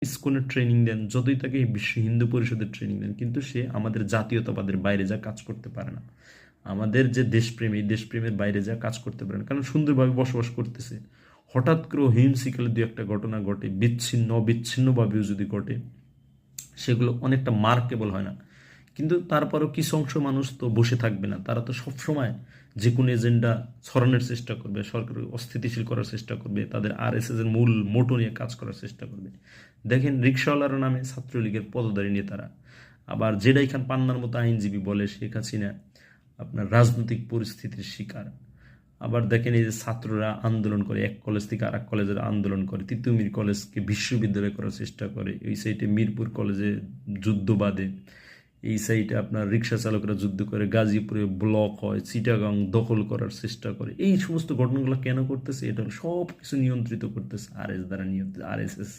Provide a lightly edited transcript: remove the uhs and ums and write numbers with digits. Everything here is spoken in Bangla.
ইসকনের ট্রেনিং দেন, যতই তাকে বিশ্ব হিন্দু পরিষদের ট্রেনিং দেন, কিন্তু সে আমাদের জাতীয়তাবাদের বাইরে যা কাজ করতে পারে না। আমাদের যে দেশপ্রেম, এই দেশপ্রেমের বাইরে যা কাজ করতে পারে না, কারণ সুন্দরভাবে বসবাস করতেছে। হঠাৎ করে হিমশিকালে দু একটা ঘটনা ঘটে, অবিচ্ছিন্নভাবেও যদি ঘটে, সেগুলো অনেকটা মার্কেবল হয় না। কিন্তু তারপরও কিছু অংশ মানুষ তো বসে থাকবে না, তারা তো সবসময় যে কোনো এজেন্ডা ছড়ানোর চেষ্টা করবে, সরকারকে অস্থিতিশীল করার চেষ্টা করবে, তাদের আরএসএস এর মূল মোটো নিয়ে কাজ করার চেষ্টা করবে। দেখেন, রিক্সাওয়ালার নামে ছাত্রলীগের পদধারী নেতারা, আবার জেডাই খান পান্নার মতো আইনজীবী বলে শেখ হাসিনা আপনার রাজনৈতিক পরিস্থিতির শিকার। আবার দেখেন, এই যে ছাত্ররা আন্দোলন করে, এক কলেজ থেকে আর এক কলেজের আন্দোলন করে, তিতুমির কলেজকে বিশ্ববিদ্যালয় করার চেষ্টা করে, এই সাইডে মিরপুর কলেজে যুদ্ধ বাঁধে, এই সাইডে আপনার রিক্সা চালকরা যুদ্ধ করে, গাজীপুরে ব্লক হয়, চিটাগাং দখল করার চেষ্টা করে। এই সমস্ত ঘটনাগুলো কেন করতেছে? এটা সব কিছু নিয়ন্ত্রিত করতেছে আরএস দ্বারা, নিয়ন্ত্রিত আরএসএস।